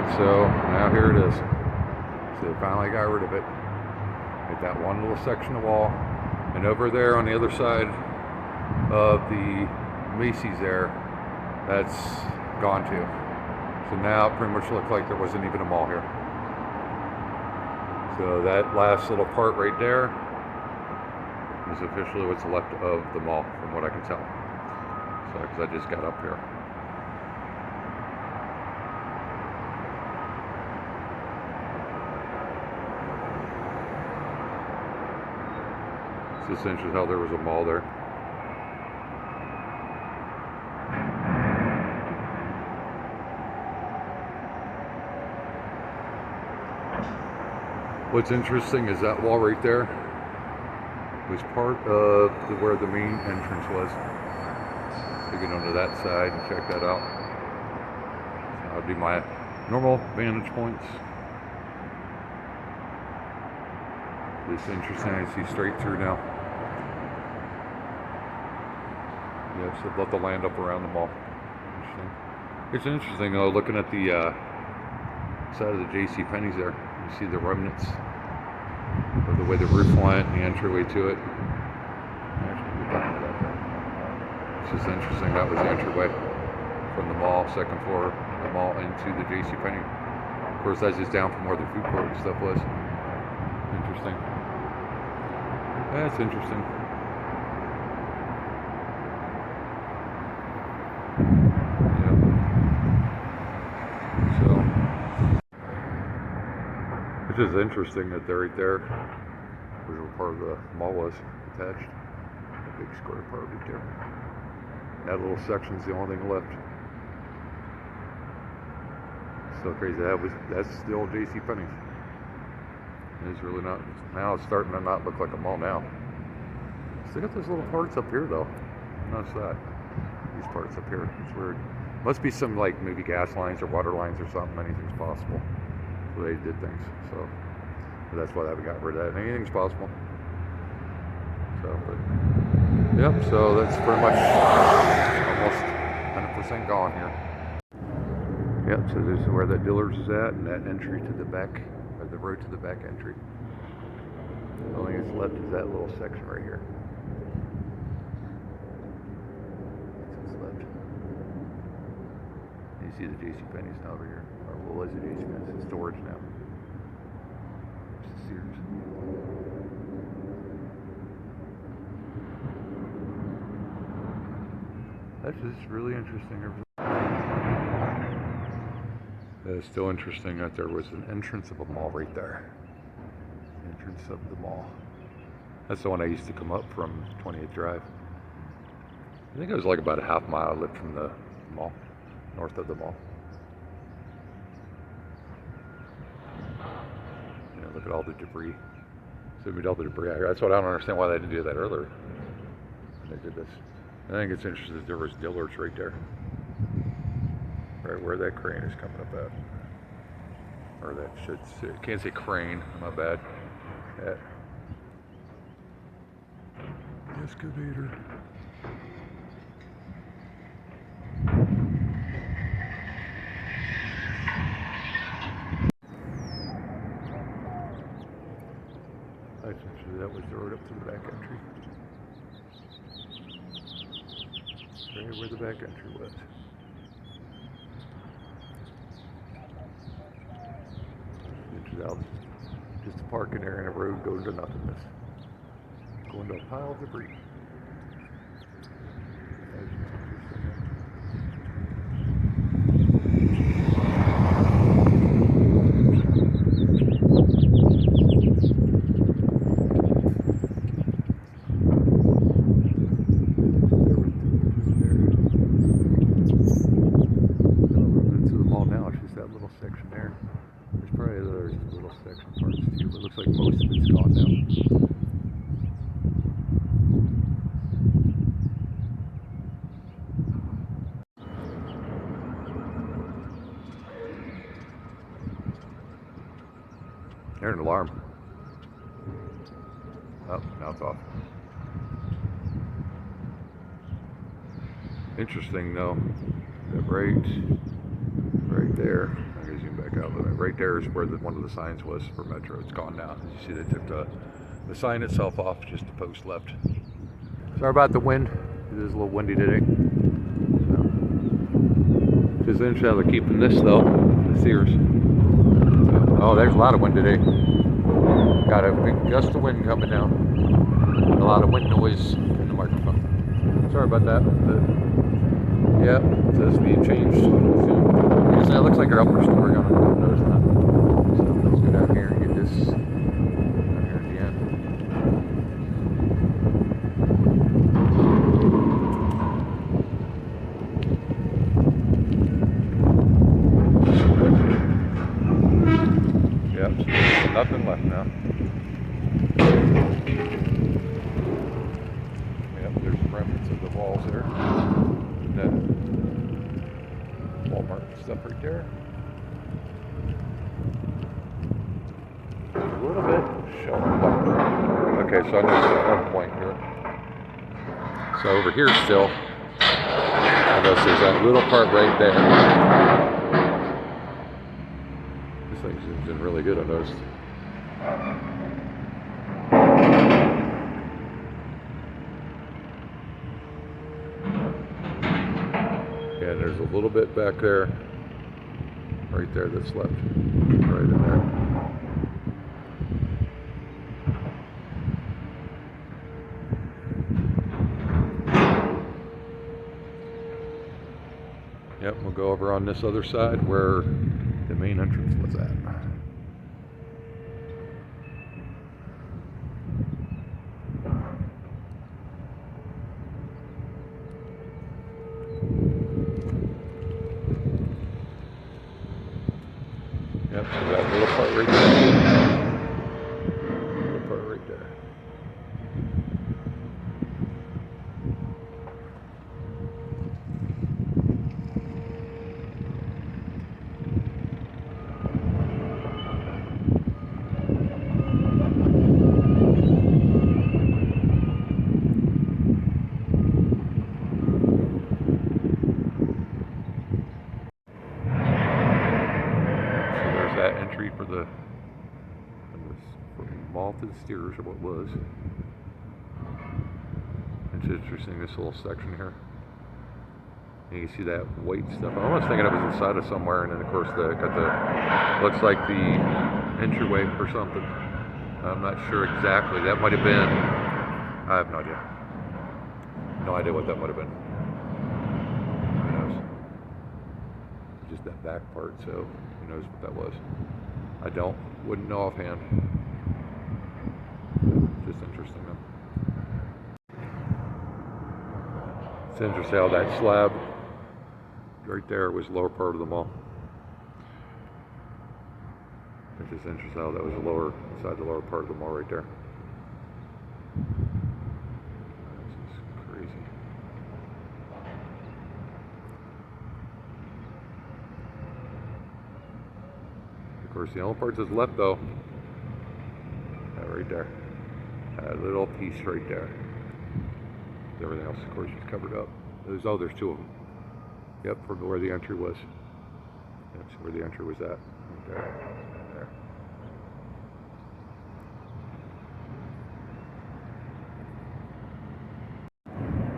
Alright, so now here it is. So they finally got rid of it. Made that one little section of wall. And over there on the other side of the Macy's there, that's gone too. So now it pretty much looked like there wasn't even a mall here. So that last little part right there is officially what's left of the mall, from what I can tell. So, because I just got up here. It's just interesting how there was a mall there. What's interesting is that wall right there was part of where the main entrance was. So get onto that side and check that out. So that would be my normal vantage points. It's interesting, I see straight through now. Yeah, so let the land up around the mall. Interesting. It's interesting though, looking at the side of the J.C. Penney's there. You see the remnants of the way the roof went and the entryway to it. It's just interesting, that was the entryway from the mall, second floor of the mall into the J.C. Penney. Of course, that's just down from where the food court and stuff was. Interesting. That's interesting. Yeah. So, it's just interesting that they're right there, which where part of the mall was attached. A big square part right there. That little section's the only thing left. So crazy. That's the old J.C. Penney's. It's really not. Now it's starting to not look like a mall now. Still got those little parts up here though. Notice that. These parts up here. It's weird. Must be some like maybe gas lines or water lines or something. Anything's possible. So they did things. So that's why they got rid of that. Anything's possible. So, but yep. So that's pretty much almost 100% gone here. Yep. So this is where that Dillard's is at, and that entry to the back. The road to the back entry. The only thing that's left is that little section right here. That's what's left. You see the J.C. Penney's now over here. Or what was it, J.C. Penney's? It's storage now. It's Sears. That's just really interesting. It's still interesting that there was an entrance of a mall right there. Entrance of the mall. That's the one I used to come up from 28th Drive. I think it was like about a half mile lift from the mall, north of the mall. You know, look at all the debris. So we all the debris out here. That's what I don't understand why they didn't do that earlier. They did this. I think it's interesting that there was Dillard's right there. Right where that crane is coming up at. Or that should say, can't say crane, my bad. That excavator. Actually, that was the road up to the back entry. Right where the back entry was. Out. Just a parking area and a road going to nothingness. Going to a pile of debris. Into the mall now, it's just that little section there. There's probably other little section parts too, but it looks like most of it's gone now. There's an alarm. Oh, now it's off. Interesting though, that right there, I'm gonna zoom back check out. Right there is where one of the signs was for Metro. It's gone now. You see they took the sign itself off, just the post left. Sorry about the wind. It is a little windy today. So, just interesting how they're keeping this though, the Sears. So, oh, there's a lot of wind today. Got a big gust of wind coming down. A lot of wind noise in the microphone. Sorry about that. But yeah, it says being changed soon. It looks like our upper story on it. Notice that. So let's go down here and get this down here at the end. Yep, so there's nothing left now. Yep, there's remnants of the walls there. That Walmart stuff right there. There's a little bit showing. Okay, so I noticed one point here. So over here still, I notice there's that little part right there. This thing zooms in really good, I noticed. And there's a little bit back there, right there that's left, right in there. Yep, we'll go over on this other side where the main entrance was at. Yep, so that little part right there. Little part right there. That entry for the mall to the Steers, or what was. It's interesting, this little section here. And you can see that white stuff. I was thinking it was inside of somewhere, and then of course got the looks like the entryway for something. I'm not sure exactly. That might have been. I have no idea. No idea what that might have been. Who knows? Just that back part, so who knows what that was. I wouldn't know offhand. Just interesting though. It's interesting how that slab right there was the lower part of the mall. It's just interesting how that was inside the lower part of the mall right there. This is crazy. Of course, the only part that's left though, that right there, that little piece right there. Everything else, of course, is covered up. There's two of them. Yep, from where the entry was. That's where the entry was at. Right there.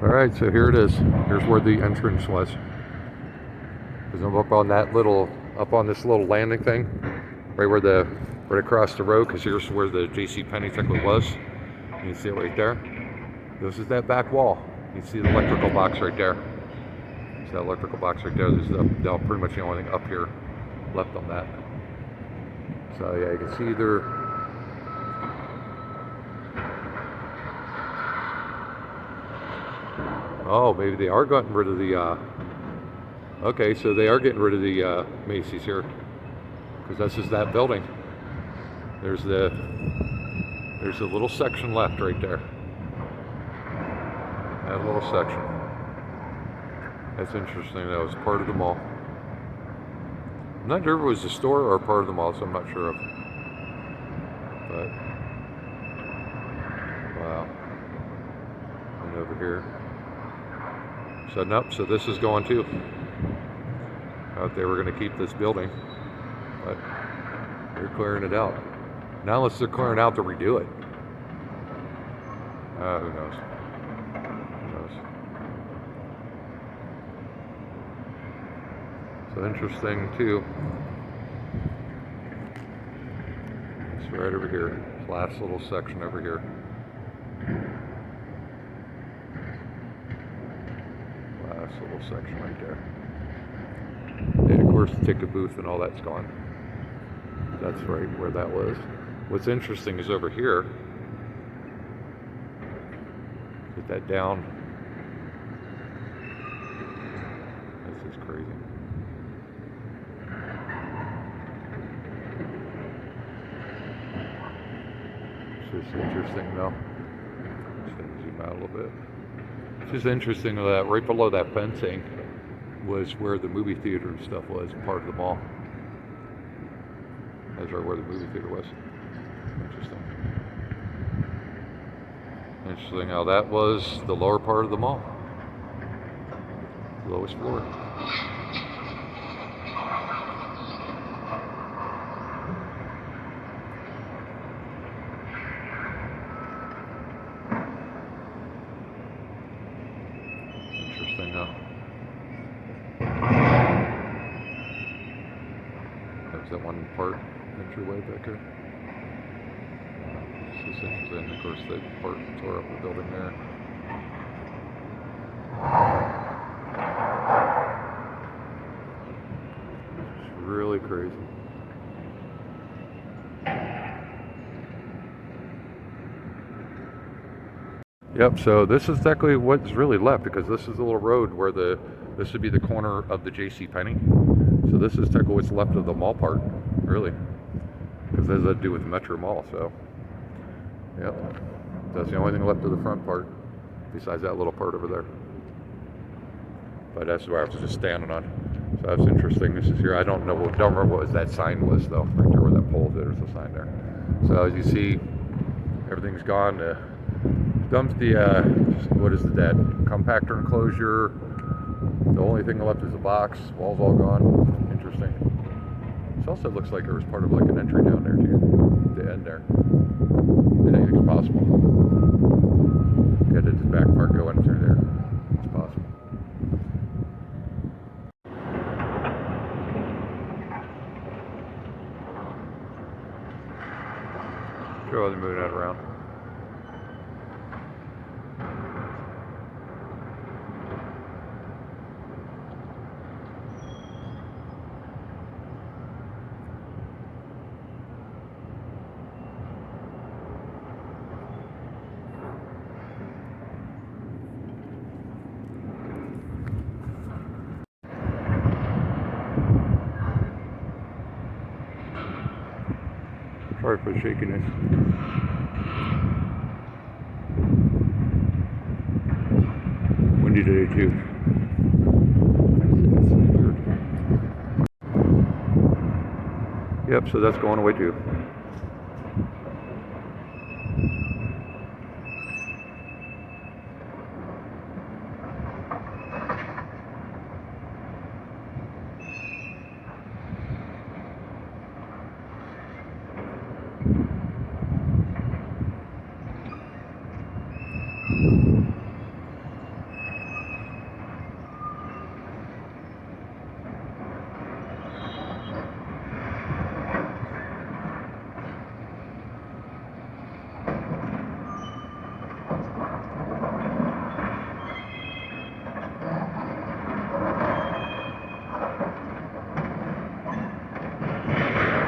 All right, so here it is. Here's where the entrance was. Because I'm up on this little landing thing, right across the road. Because here's where the JCPenney ticket was. You can see it right there. This is that back wall. You can see the electrical box right there. See that electrical box right there. This is pretty much the only thing up here left on that. So yeah, you can see either. Oh, maybe they are getting rid of the. Okay, so they are getting rid of the Macy's here, because this is that building. There's a little section left right there. That little section. That's interesting. That was part of the mall. I'm not sure if it was a store or part of the mall, so I'm not sure of. But wow. And over here. Setting up. So this is going too. Out there, we're going to keep this building. But they're clearing it out. Not unless they're clearing out to redo it. Who knows? Who knows? So interesting too. It's right over here. This last little section over here. Last little section right there. And of course the ticket booth and all that's gone. That's right where that was. What's interesting is over here. Get that down. This is crazy. It's just interesting though. Just gonna zoom out a little bit. It's just interesting that right below that fencing was where the movie theater and stuff was, part of the mall. That's right where the movie theater was. Interesting. Interesting how that was the lower part of the mall. Lowest floor. Interesting, huh? There's that one part entryway back here. It's just interesting. Of course, they tore up the building there. It's really crazy. Yep, so this is exactly what's really left, because this is a little road where this would be the corner of the JCPenney. So this is technically what's left of the mall part, really. Because this has to do with the Metro Mall, so. Yep, that's the only thing left of the front part, besides that little part over there. But that's where I was just standing on. So that's interesting. This is here. I don't remember what that sign was though. Right there where that pole is, there's a sign there. So as you see, everything's gone. Dumped the what is that? Compactor enclosure. The only thing left is a box. Wall's all gone. Interesting. This also looks like there was part of like an entry down there too. The end there. Anything's possible. Get the back part going through there. It's possible. Sure, while they're moving that around. Sorry for the shakiness. Windy today too. Yep, so that's going away too.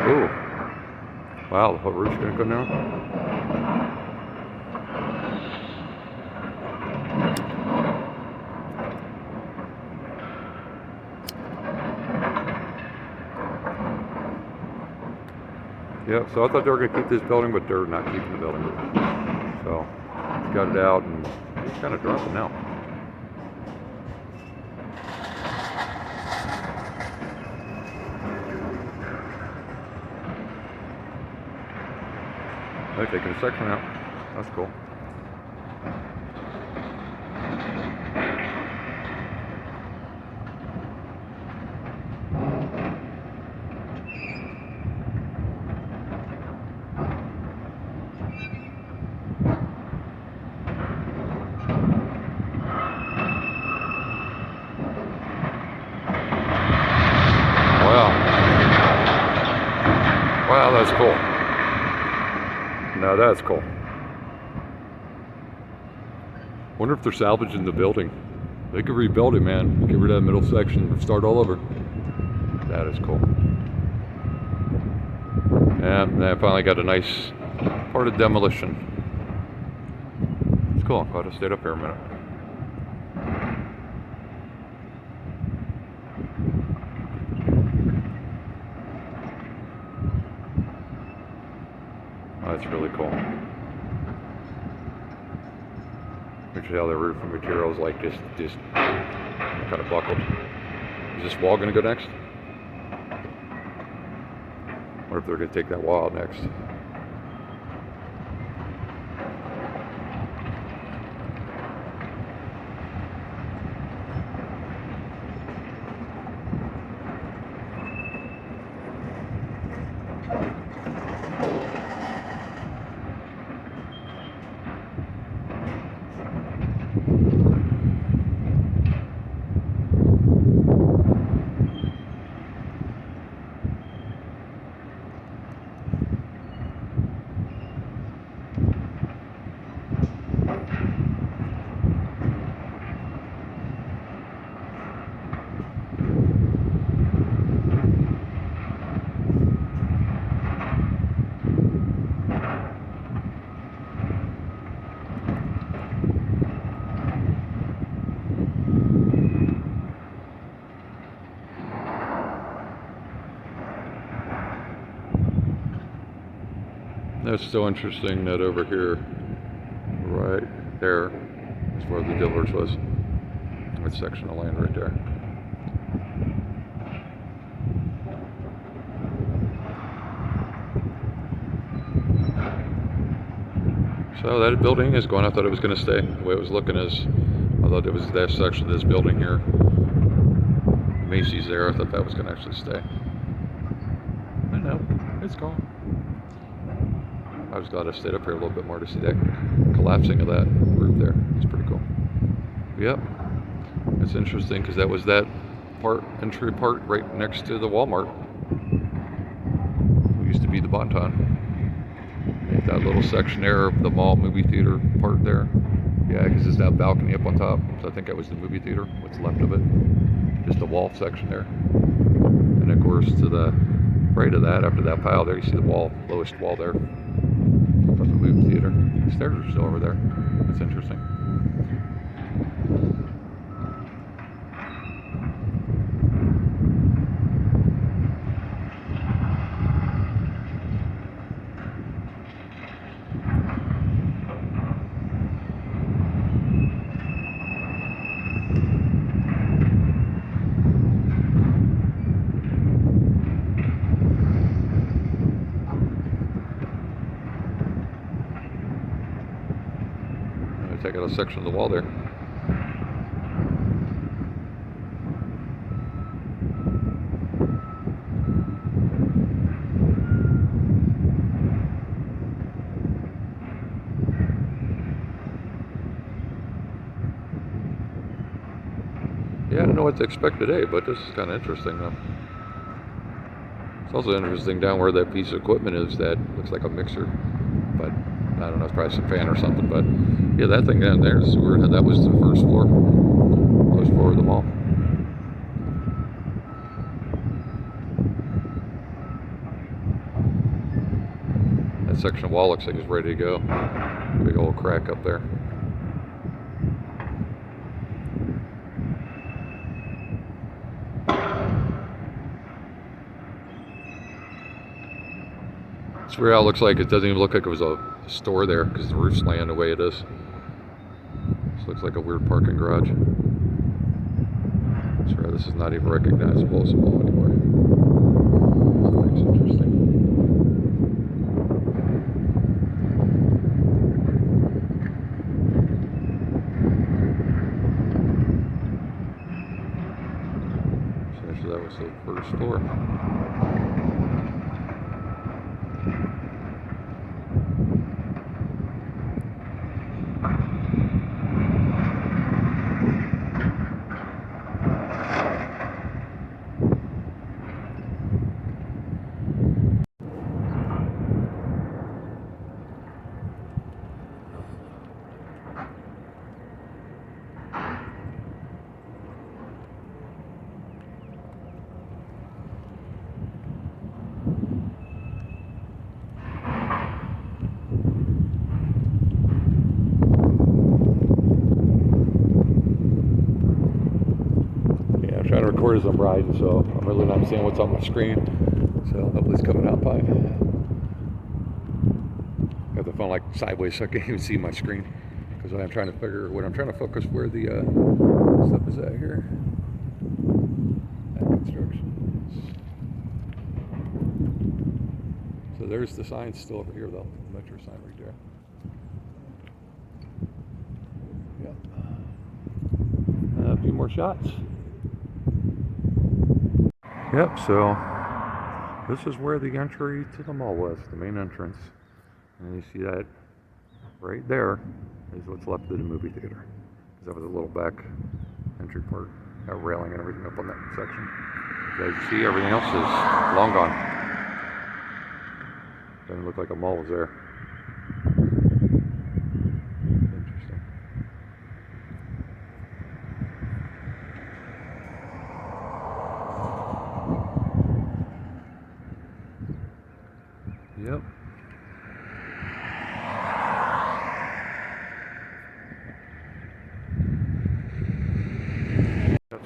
Ooh. Wow, the whole roof's gonna go now? Yeah, so I thought they were gonna keep this building, but they're not keeping the building. So, it's got it out and it's kind of dropping now. They're taking a section out. That's cool. cool. Now that's cool. Wonder if they're salvaging the building. They could rebuild it, man. Get rid of that middle section and start all over. That is cool. And I finally got a nice part of demolition. It's cool. I'm glad I stayed up here a minute. Oh, that's really cool. Actually, how the roofing material is like just kind of buckled. Is this wall going to go next? Or if they're going to take that wall out next? That's so interesting that over here, right there, is where the Dillards was. That section of land right there. So that building is going. I thought it was going to stay. The way it was looking is, I thought it was that section of this building here. Macy's there. I thought that was going to actually stay. But no, it's gone. I was glad I stayed up here a little bit more to see that collapsing of that roof there. It's pretty cool. Yep. It's interesting because that was that entry part right next to the Walmart. It used to be the Bonton. That little section there of the mall movie theater part there. Yeah, because there's that balcony up on top. So I think that was the movie theater, what's left of it. Just the wall section there. And of course to the right of that, after that pile there, you see the wall, lowest wall there. From the movie theater. The stairs are still over there. That's interesting. Take out a section of the wall there. Yeah, I don't know what to expect today, but this is kind of interesting though. It's also interesting down where that piece of equipment is that looks like a mixer, but I don't know, it's probably some fan or something, but yeah, that thing down there is weird. That was the first floor of the mall. That section of wall looks like it's ready to go. Big old crack up there. It's weird how it looks like it doesn't even look like it was a store there because the roof's laying the way it is. This looks like a weird parking garage. Sure, this is not even recognizable as a mall anymore. So that's interesting. So actually that was the first floor. I'm trying to record as I'm riding, so I'm really not seeing what's on my screen. So hopefully it's coming out fine. Got the phone like sideways so I can't even see my screen. Because I'm trying to figure, when I'm trying to focus where the stuff is at here. That construction. So there's the sign still over here though. The metro sign right there. Yep. A few more shots. Yep, so this is where the entry to the mall was, the main entrance. And you see that right there is what's left of the movie theater. Because that was a little back entry part, that railing and everything up on that section. As you see, everything else is long gone. Doesn't look like a mall was there. Interesting. Yep.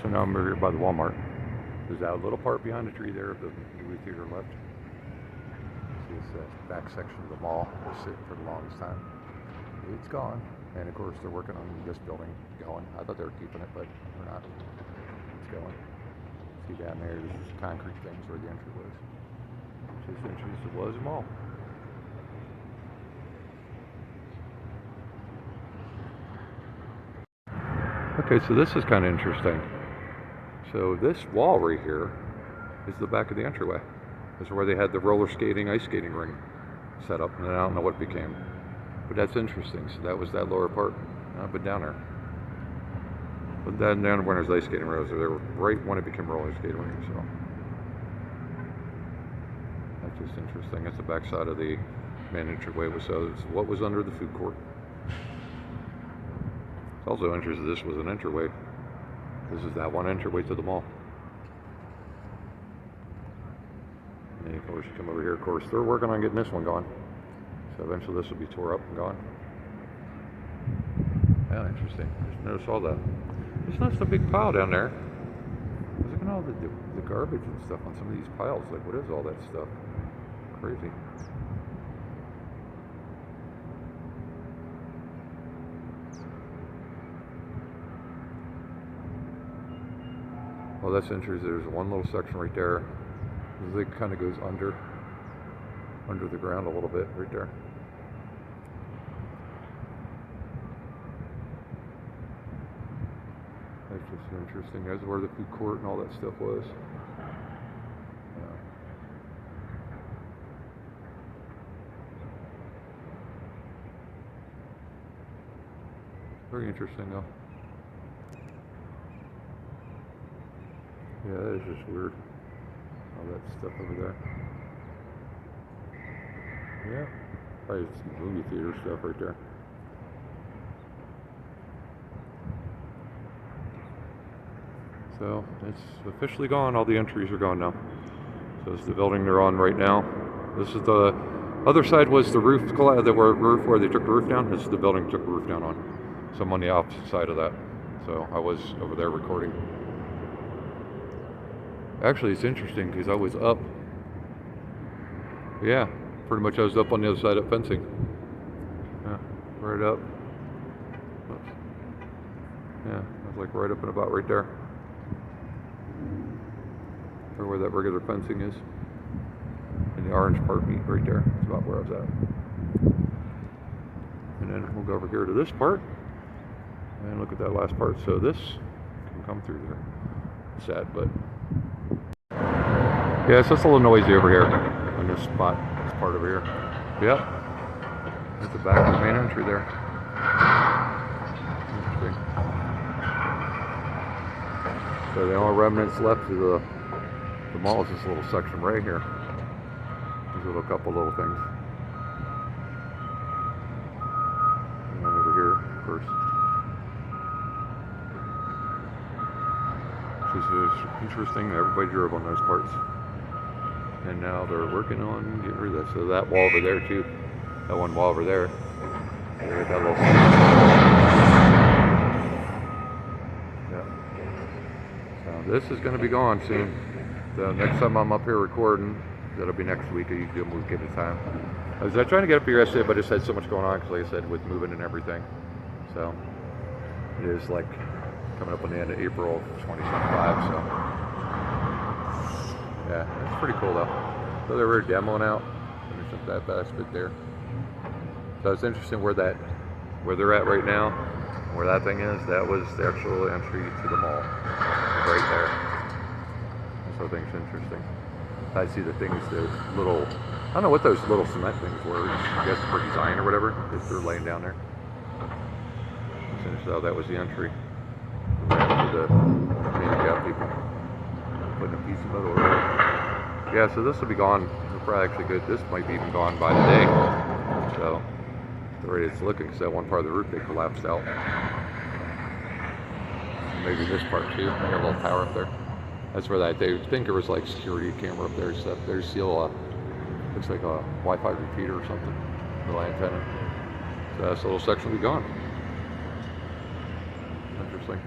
So now I'm over here by the Walmart. There's that little part behind the tree there of the movie theater left. See, it's the back section of the mall. It was sitting for the longest time. It's gone. And of course, they're working on this building going. I thought they were keeping it, but they're not. It's going. See down there, there's just concrete things where the entry was. So this entrance was a mall. Okay, so this is kind of interesting. So this wall right here is the back of the entryway. This is where they had the roller skating, ice skating ring set up, and I don't know what it became. But that's interesting. So that was that lower part. I've been down there. But then down when there's ice skating rows, they were right when it became roller skating ring. So that's just interesting. That's the back side of the main entryway. So it's what was under the food court. It's also interesting this was an entryway. This is that one entryway to the mall. And of course you come over here, of course they're working on getting this one gone. So eventually this will be tore up and gone. Yeah, interesting. Just noticed all that. There's not a big pile down there. Look at all the garbage and stuff on some of these piles. Like what is all that stuff? Crazy. Well, that's interesting. There's one little section right there. It kind of goes under the ground a little bit right there. That's just interesting. That's where the food court and all that stuff was. Very interesting though. Yeah, that is just weird. All that stuff over there. Yeah. Probably some movie theater stuff right there. So it's officially gone. All the entries are gone now. So this is the building they're on right now. This is the other side was the roof where they took the roof down. This is the building they took the roof down on. So I'm on the opposite side of that. So I was over there recording. Actually, it's interesting because I was up. Yeah, pretty much I was up on the other side of fencing. Yeah, right up. Oops. Yeah, I was like right up and about right there. Or where that regular fencing is. And the orange part meet right there. That's about where I was at. And then we'll go over here to this part. And look at that last part. So this can come through there. Sad, but yeah, so it's a little noisy over here on this spot, this part over here. Yep. At the back of the main entry there. Interesting. So the only remnants left of the mall is this little section right here. These little couple little things. And then over here, of course. This is interesting. Everybody drove on those parts. And now they're working on getting rid of that. So that wall over there too. That one wall over there. There's that little section. Yeah. So this is going to be gone soon. The next time I'm up here recording, that'll be next week. You do a week at a time. I was trying to get up here yesterday, but I just had so much going on, because like I said, with moving and everything. So it is like coming up on the end of April 2025. So yeah, it's pretty cool though. So they were demoing out. Finish up that last bit there. So it's interesting where they're at right now. Where that thing is, that was the actual entry to the mall, right there. So I think it's interesting. I see the things, the little, I don't know what those little cement things were. I guess for design or whatever, if they're laying down there. So that was the entry. For the handicapped people. Putting a piece of metal over. Yeah, so this will be gone. It's probably actually good. This might be even gone by today. So the way it's looking, because that one part of the roof they collapsed out. Maybe this part too. They got a little tower up there. That's where they think there was like security camera up there. So there's still looks like a Wi-Fi repeater or something. Little antenna. So that's a little section will be gone. Interesting.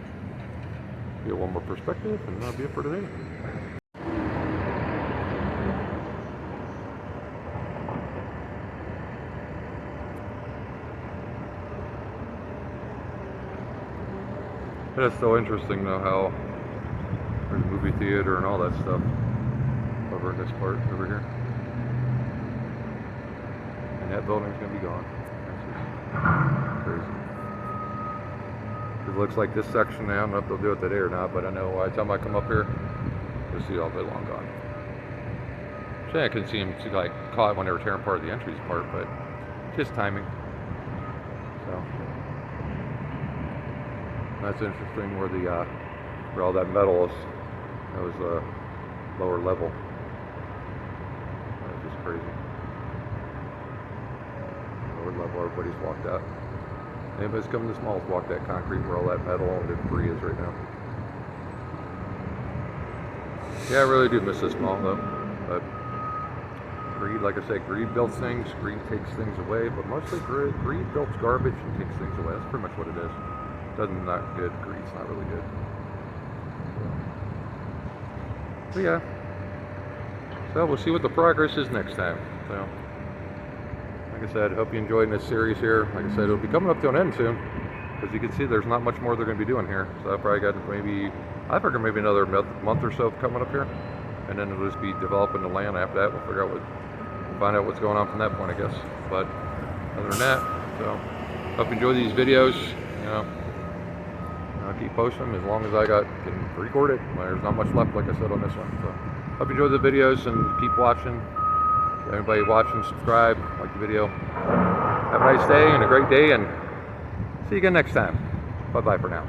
Get one more perspective, and that'll be it for today. It's so interesting though how there's a movie theater and all that stuff over in this part over here. And that building's gonna be gone. That's just crazy. It looks like this section, I don't know if they'll do it today or not, but I know by the time I come up here, you'll see it all day long gone. I couldn't see them like caught when they were tearing apart the entries apart, but just timing. So that's interesting where where all that metal is. That was a lower level. That's just crazy. Lower level, everybody's walked out. Anybody's coming to this mall has walked that concrete where all that metal and debris is right now. Yeah, I really do miss this mall though. But greed, like I said, greed builds things, greed takes things away, but mostly greed builds garbage and takes things away. That's pretty much what it is. Doesn't not good. Greed's not really good. So yeah. So we'll see what the progress is next time. So like I said, hope you enjoyed this series here. Like I said, it'll be coming up to an end soon, because you can see there's not much more they're going to be doing here. So I probably got I figure maybe another month or so coming up here, and then it'll just be developing the land after that. We'll find out what's going on from that point, I guess. But other than that, so hope you enjoy these videos. You know, I'll keep posting them as long as I can record it. There's not much left, like I said, on this one. So hope you enjoy the videos and keep watching. Everybody watching, subscribe, like the video. Have a nice day and a great day, and see you again next time. Bye-bye for now.